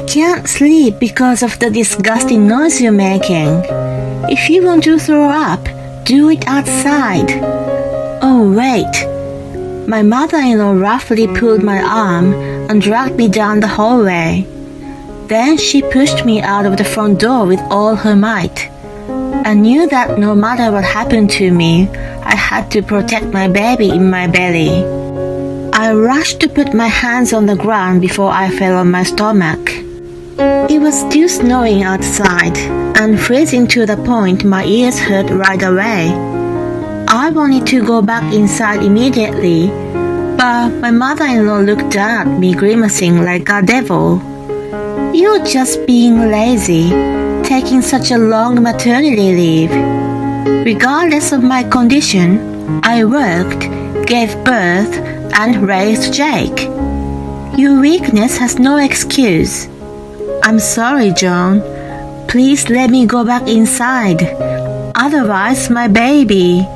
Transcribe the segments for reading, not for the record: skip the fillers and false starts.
can't sleep because of the disgusting noise you're making. If you want to throw up, do it outside. Oh, wait. My mother-in-law roughly pulled my arm and dragged me down the hallway. Then she pushed me out of the front door with all her might. I knew that no matter what happened to me, I had to protect my baby in my belly. I rushed to put my hands on the ground before I fell on my stomach. It was still snowing outside and freezing to the point my ears hurt right away. I wanted to go back inside immediately, but my mother-in-law looked down at me grimacing like a devil. "You're just being lazy, taking such a long maternity leave." Regardless of my condition, I worked, gave birth, and raised Jake. Your weakness has no excuse. I'm sorry, John. Please let me go back inside. Otherwise, my baby.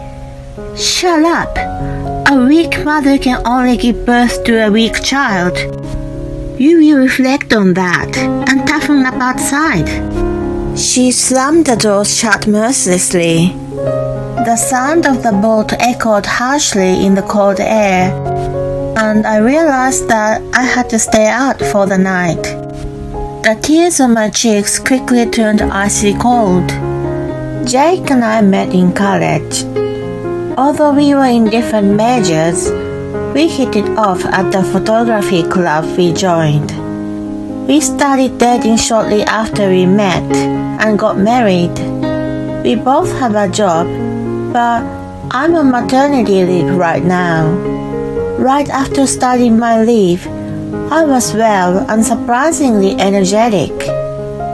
Shut up. A weak mother can only give birth to a weak child. You will reflect on that and toughen up outside. She slammed the door shut mercilessly. The sound of the bolt echoed harshly in the cold air, and I realized that I had to stay out for the night. The tears on my cheeks quickly turned icy cold. Jake and I met in college. Although we were in different majors, we hit it off at the photography club we joined. We started dating shortly after we met and got married. We both have a job, but I'm on maternity leave right now. Right after starting my leave, I was well and surprisingly energetic.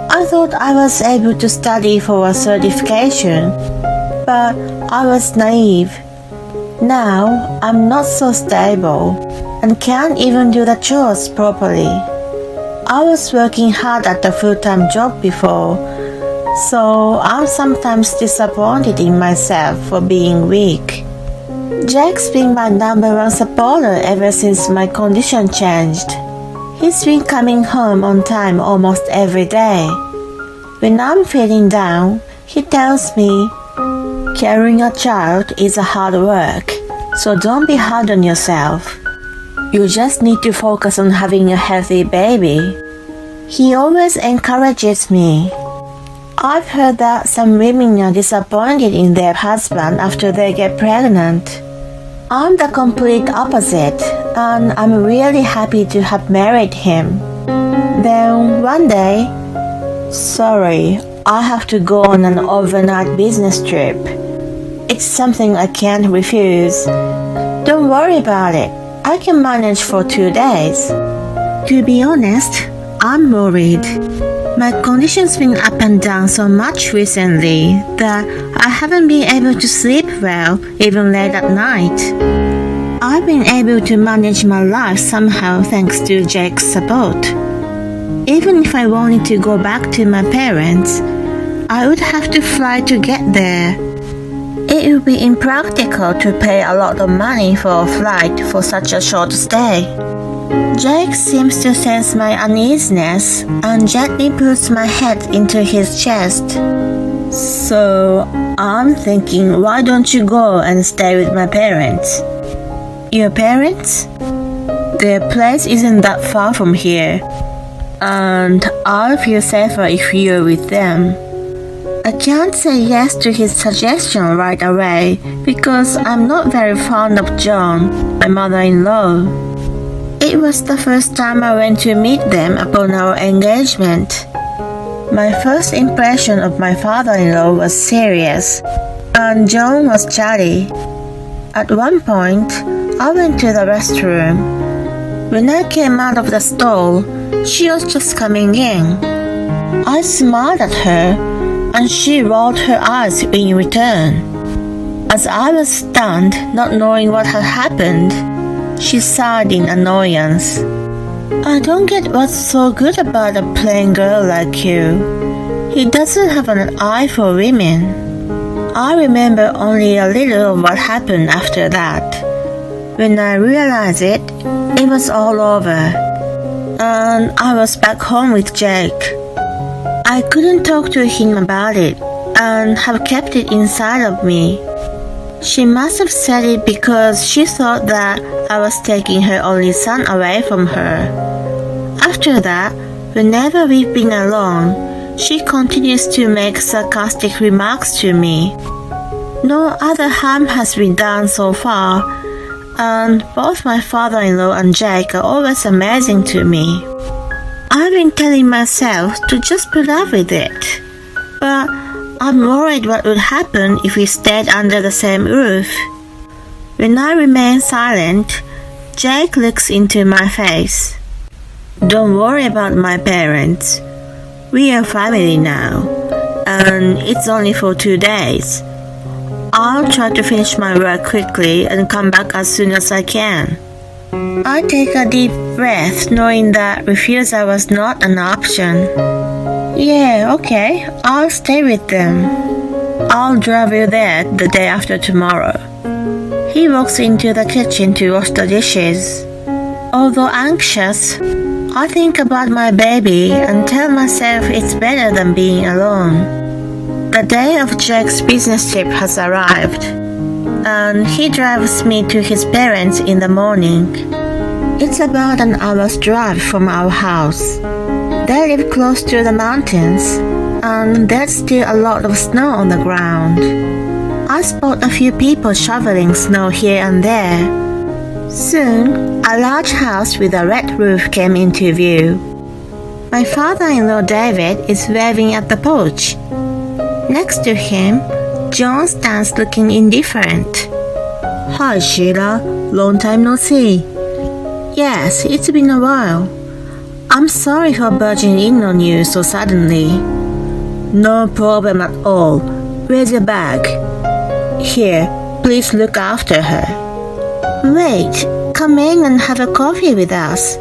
I thought I was able to study for a certification, but I was naive. Now I'm not so stable and can't even do the chores properly. I was working hard at a full-time job before, so I'm sometimes disappointed in myself for being weak. Jake's been my number one supporter ever since my condition changed. He's been coming home on time almost every day. When I'm feeling down, he tells me, "Carrying a child is a hard work, so don't be hard on yourself. You just need to focus on having a healthy baby." He always encourages me. I've heard that some women are disappointed in their husband after they get pregnant. I'm the complete opposite, and I'm really happy to have married him. Then one day, "Sorry, I have to go on an overnight business trip. It's something I can't refuse. Don't worry about it. I can manage for 2 days." To be honest, I'm worried. My condition's been up and down so much recently that I haven't been able to sleep well, even late at night. I've been able to manage my life somehow thanks to Jake's support. Even if I wanted to go back to my parents, I would have to fly to get there. It would be impractical to pay a lot of money for a flight for such a short stay. Jake seems to sense my uneasiness and gently puts my head into his chest. So I'm thinking, why don't you go and stay with my parents? Your parents? Their place isn't that far from here, and I'll feel safer if you're with them. I can't say yes to his suggestion right away because I'm not very fond of John, my mother-in-law. It was the first time I went to meet them upon our engagement. My first impression of my father-in-law was serious, and John was chatty. At one point, I went to the restroom. When I came out of the stall, she was just coming in. I smiled at her, and she rolled her eyes in return. As I was stunned, not knowing what had happened, she sighed in annoyance. "I don't get what's so good about a plain girl like you. He doesn't have an eye for women." I remember only a little of what happened after that. When I realized it, it was all over. and I was back home with Jake. I couldn't talk to him about it and have kept it inside of me. She must have said it because she thought that I was taking her only son away from her. After that, whenever we've been alone, she continues to make sarcastic remarks to me. No other harm has been done so far, and both my father-in-law and Jake are always amazing to me. I've been telling myself to just put up with it, but I'm worried what would happen if we stayed under the same roof. When I remain silent, Jake looks into my face. Don't worry about my parents. We are family now, and it's only for 2 days. I'll try to finish my work quickly and come back as soon as I can. I take a deep breath, knowing that refusal was not an option. Yeah, okay, I'll stay with them. I'll drive you there the day after tomorrow. He walks into the kitchen to wash the dishes. Although anxious, I think about my baby and tell myself it's better than being alone. The day of Jake's business trip has arrived, and he drives me to his parents in the morning. It's about an hour's drive from our house. They live close to the mountains, and there's still a lot of snow on the ground. I spot a few people shoveling snow here and there. Soon, a large house with a red roof came into view. My father-in-law David is waving at the porch. Next to him, John stands looking indifferent. Hi Sheila, long time no see. Yes, it's been a while. I'm sorry for barging in on you so suddenly. No problem at all. Where's your bag? Here, please look after her. Wait, come in and have a coffee with us.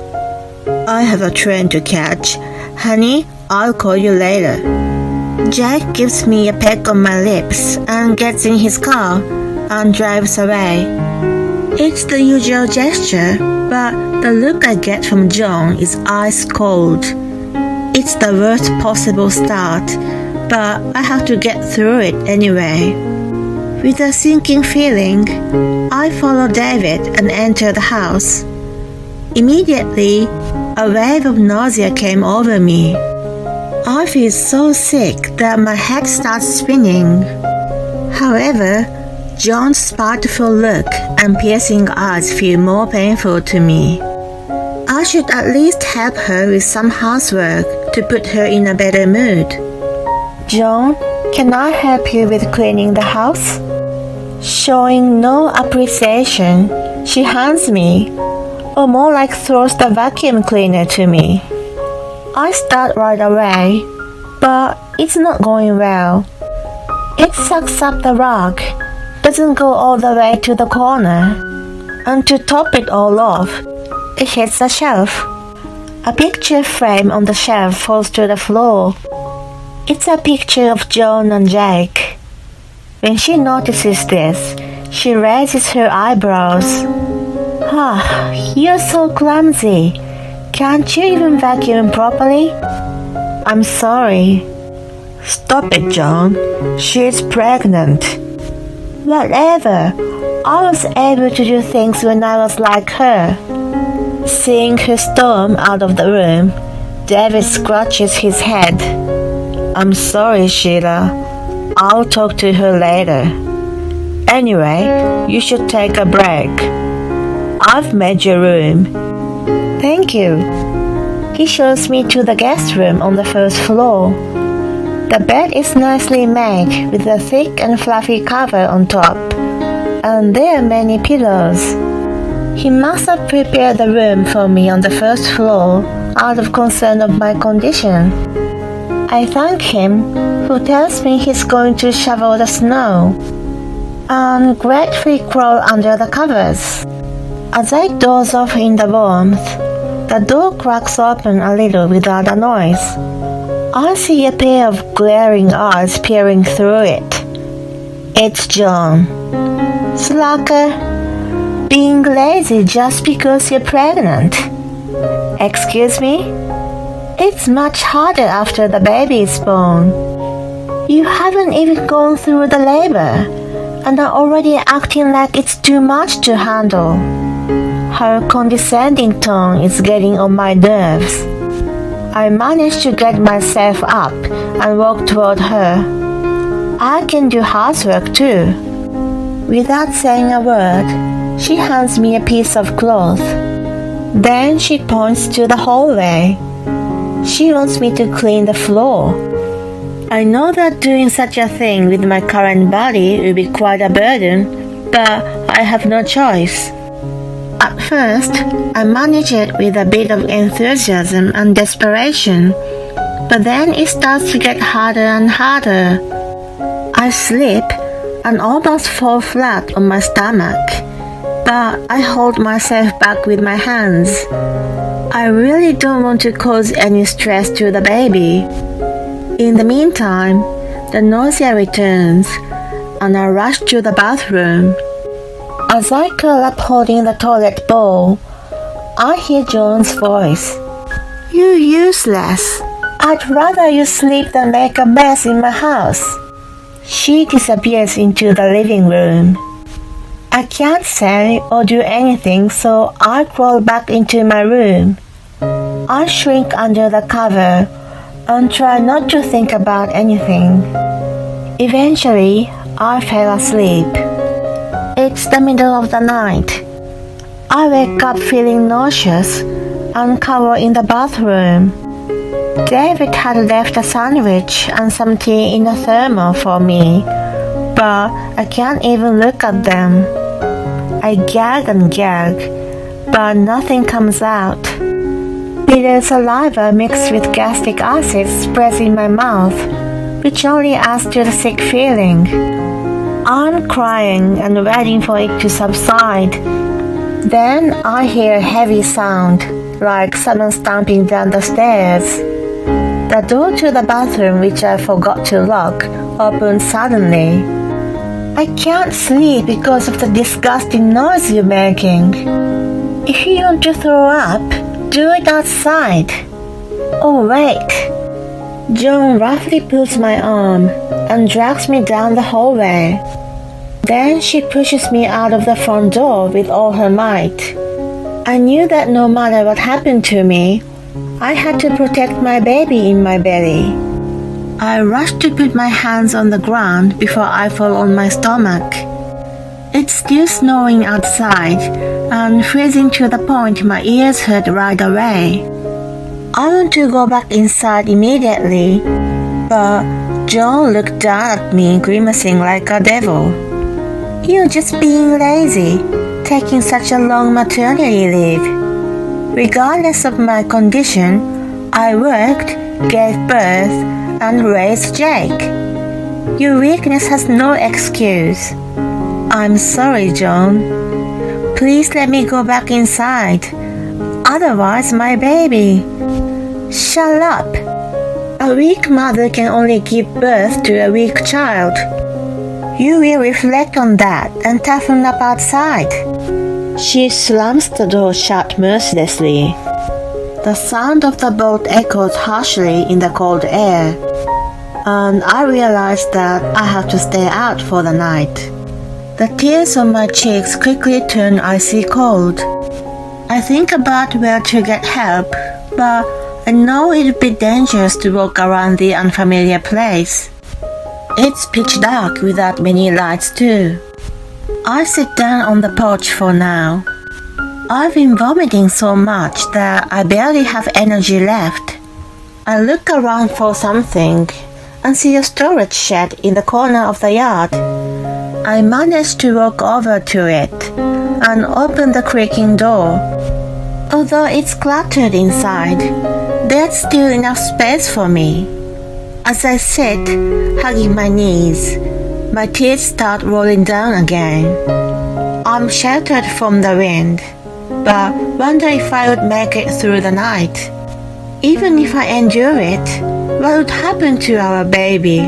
I have a train to catch. Honey, I'll call you later. Jack gives me a peck on my lips and gets in his car and drives away. It's the usual gesture, but the look I get from John is ice cold. It's the worst possible start, but I have to get through it anyway. With a sinking feeling, I follow David and enter the house. Immediately, a wave of nausea came over me. I feel so sick that my head starts spinning. However, John's spiteful look and piercing eyes feel more painful to me. I should at least help her with some housework to put her in a better mood. John, can I help you with cleaning the house? Showing no appreciation, she hands me, or more like throws the vacuum cleaner to me. I start right away, but it's not going well. It sucks up the rug, doesn't go all the way to the corner, and to top it all off, it hits a shelf. A picture frame on the shelf falls to the floor. It's a picture of John and Jake. When she notices this, she raises her eyebrows. Ah, you're so clumsy. Can't you even vacuum properly? I'm sorry. Stop it, John. She's pregnant. Whatever. I was able to do things when I was like her. Seeing her storm out of the room, David scratches his head. I'm sorry, Sheila. I'll talk to her later. Anyway, you should take a break. I've made your room. Thank you. He shows me to the guest room on the first floor. The bed is nicely made with a thick and fluffy cover on top, and there are many pillows. He must have prepared the room for me on the first floor out of concern of my condition. I thank him, who tells me he's going to shovel the snow, and gratefully crawl under the covers. As I doze off in the warmth, the door cracks open a little without a noise. I see a pair of glaring eyes peering through it. It's John. Slacker. Being lazy just because you're pregnant. Excuse me? It's much harder after the baby is born. You haven't even gone through the labor and are already acting like it's too much to handle. Her condescending tone is getting on my nerves. I manage to get myself up and walk toward her. I can do housework too. Without saying a word, she hands me a piece of cloth. Then she points to the hallway. She wants me to clean the floor. I know that doing such a thing with my current body will be quite a burden, but I have no choice. At first, I manage it with a bit of enthusiasm and desperation, but then it starts to get harder and harder. I slip and almost fall flat on my stomach, but I hold myself back with my hands. I really don't want to cause any stress to the baby. In the meantime, the nausea returns, and I rush to the bathroom. As I curl up holding the toilet bowl, I hear Joan's voice. "You useless! I'd rather you sleep than make a mess in my house." She disappears into the living room. I can't say or do anything, so I crawl back into my room. I shrink under the cover and try not to think about anything. Eventually, I fell asleep. It's the middle of the night. I wake up feeling nauseous and cower in the bathroom. David had left a sandwich and some tea in a thermal for me, but I can't even look at them. I gag and gag, but nothing comes out. Bitter saliva mixed with gastric acid spreads in my mouth, which only adds to the sick feeling. I'm crying and waiting for it to subside. Then I hear a heavy sound, like someone stomping down the stairs. The door to the bathroom, which I forgot to lock, opens suddenly. I can't sleep because of the disgusting noise you're making. If you want to throw up, do it outside. Oh, wait. Joan roughly pulls my arm and drags me down the hallway. Then she pushes me out of the front door with all her might. I knew that no matter what happened to me, I had to protect my baby in my belly. I rush to put my hands on the ground before I fall on my stomach. It's still snowing outside and freezing to the point my ears hurt right away. I want to go back inside immediately, but Joan looked down at me grimacing like a devil. "You're just being lazy, taking such a long maternity leave." Regardless of my condition, I worked, gave birth, and raised Jake. Your weakness has no excuse. I'm sorry, Joan. Please let me go back inside. Otherwise, my baby. Shut up. A weak mother can only give birth to a weak child. You will reflect on that and toughen up outside. She slams the door shut mercilessly. The sound of the bolt echoes harshly in the cold air, and I realize that I have to stay out for the night. The tears on my cheeks quickly turn icy cold. I think about where to get help, but I know it would be dangerous to walk around the unfamiliar place. It's pitch dark without many lights too. I sit down on the porch for now. I've been vomiting so much that I barely have energy left. I look around for something and see a storage shed in the corner of the yard. I manage to walk over to it and open the creaking door. Although it's cluttered inside, there's still enough space for me. As I sit, hugging my knees, my tears start rolling down again. I'm sheltered from the wind, but wonder if I would make it through the night. Even if I endure it, what would happen to our baby?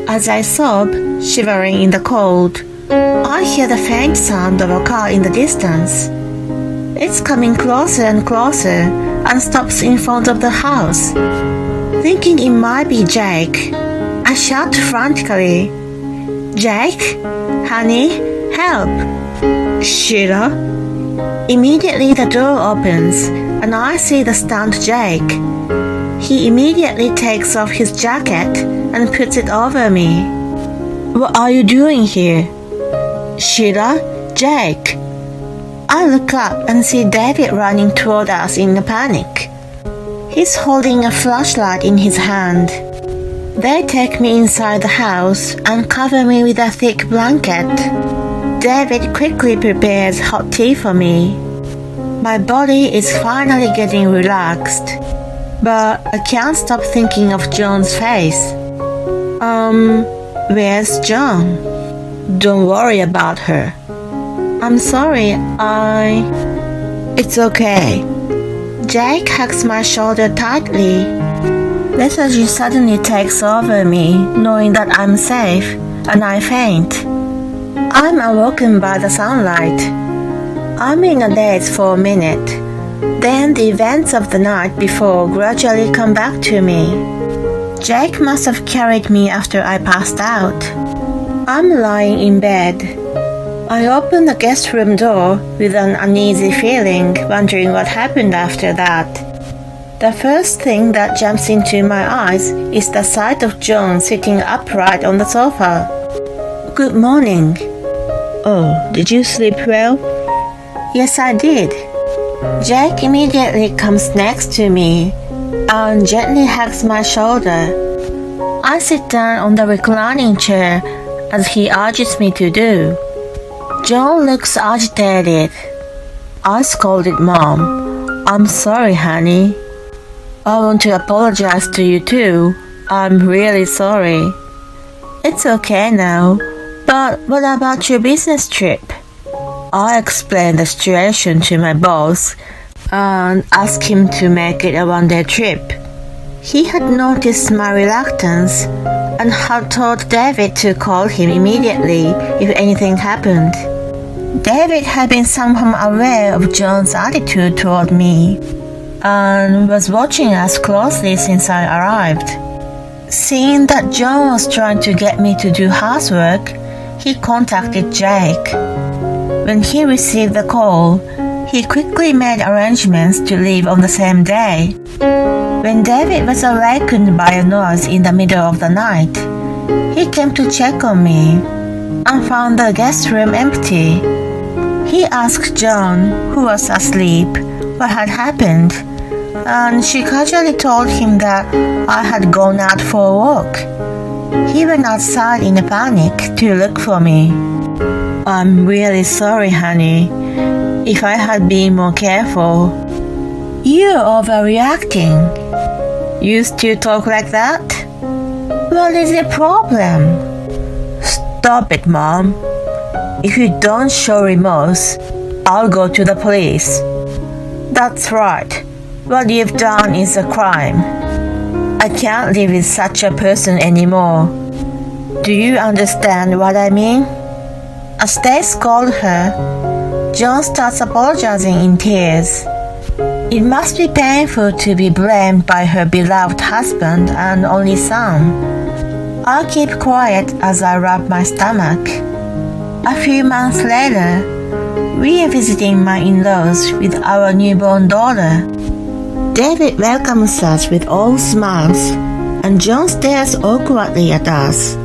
As I sob, shivering in the cold, I hear the faint sound of a car in the distance. It's coming closer and closer and stops in front of the house. Thinking it might be Jake, I shout frantically, "Jake? Honey, help!" "Sheila?" Immediately the door opens and I see the stunned Jake. He immediately takes off his jacket and puts it over me. "What are you doing here?" "Sheila, Jake." I look up and see David running toward us in a panic. He's holding a flashlight in his hand. They take me inside the house and cover me with a thick blanket. David quickly prepares hot tea for me. My body is finally getting relaxed, but I can't stop thinking of John's face. Where's John? "Don't worry about her." "I'm sorry, It's okay." Jake hugs my shoulder tightly. Lethargy suddenly takes over me, knowing that I'm safe, and I faint. I'm awoken by the sunlight. I'm in a daze for a minute. Then the events of the night before gradually come back to me. Jake must have carried me after I passed out. I'm lying in bed. I open the guest room door with an uneasy feeling, wondering what happened after that. The first thing that jumps into my eyes is the sight of John sitting upright on the sofa. "Good morning." "Oh, did you sleep well?" "Yes, I did." Jake immediately comes next to me and gently hugs my shoulder. I sit down on the reclining chair as he urges me to do. John looks agitated. I scolded Mom. "I'm sorry, honey." "I want to apologize to you too. I'm really sorry." "It's okay now, but what about your business trip?" I explained the situation to my boss and asked him to make it a one-day trip. He had noticed my reluctance and had told David to call him immediately if anything happened. David had been somehow aware of John's attitude toward me and was watching us closely since I arrived. Seeing that John was trying to get me to do housework, he contacted Jake. When he received the call, he quickly made arrangements to leave on the same day. When David was awakened by a noise in the middle of the night, he came to check on me and found the guest room empty. He asked John, who was asleep, what had happened, and she casually told him that I had gone out for a walk. He went outside in a panic to look for me. "I'm really sorry, honey. If I had been more careful." "You're overreacting." "You still talk like that?" "What is the problem?" "Stop it, Mom. If you don't show remorse, I'll go to the police." "That's right. What you've done is a crime. I can't live with such a person anymore. Do you understand what I mean?" As they scold her, John starts apologizing in tears. It must be painful to be blamed by her beloved husband and only son. I keep quiet as I rub my stomach. A few months later, we are visiting my in-laws with our newborn daughter. David welcomes us with all smiles, and John stares awkwardly at us.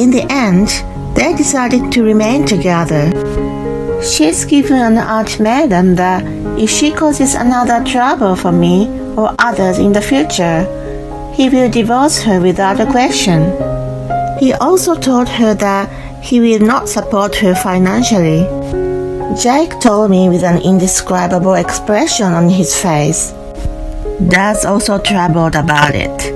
In the end, they decided to remain together. She's given an ultimatum that if she causes another trouble for me or others in the future, he will divorce her without a question. He also told her that he will not support her financially. Jake told me with an indescribable expression on his face. Dad's also troubled about it.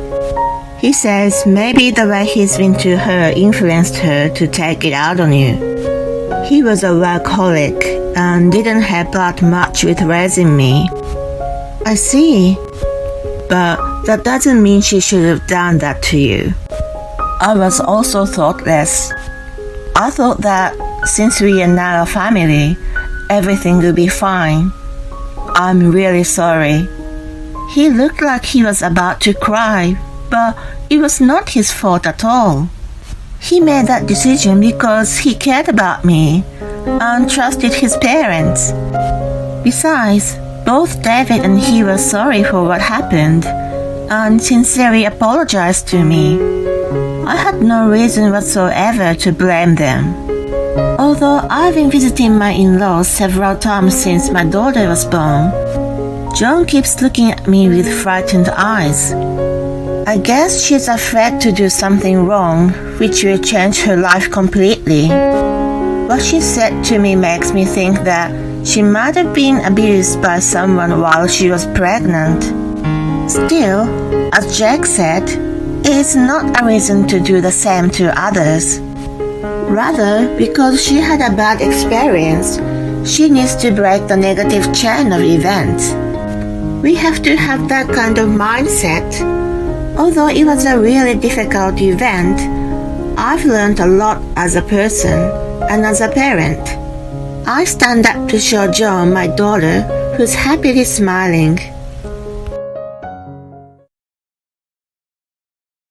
He says maybe the way he's been to her influenced her to take it out on you. He was a workaholic and didn't help out much with raising me. "I see. But that doesn't mean she should have done that to you." I was also thoughtless. I thought that since we are now a family, everything would be fine, I'm really sorry." He looked like he was about to cry, but it was not his fault at all. He made that decision because he cared about me and trusted his parents. Besides, both David and he were sorry for what happened and sincerely apologized to me. I had no reason whatsoever to blame them. Although I've been visiting my in-laws several times since my daughter was born, John keeps looking at me with frightened eyes. I guess she's afraid to do something wrong, which will change her life completely. What she said to me makes me think that she might have been abused by someone while she was pregnant. Still, as Jake said, it is not a reason to do the same to others. Rather, because she had a bad experience, she needs to break the negative chain of events. We have to have that kind of mindset. Although it was a really difficult event, I've learned a lot as a person and as a parent. I stand up to show John, my daughter, who's happily smiling.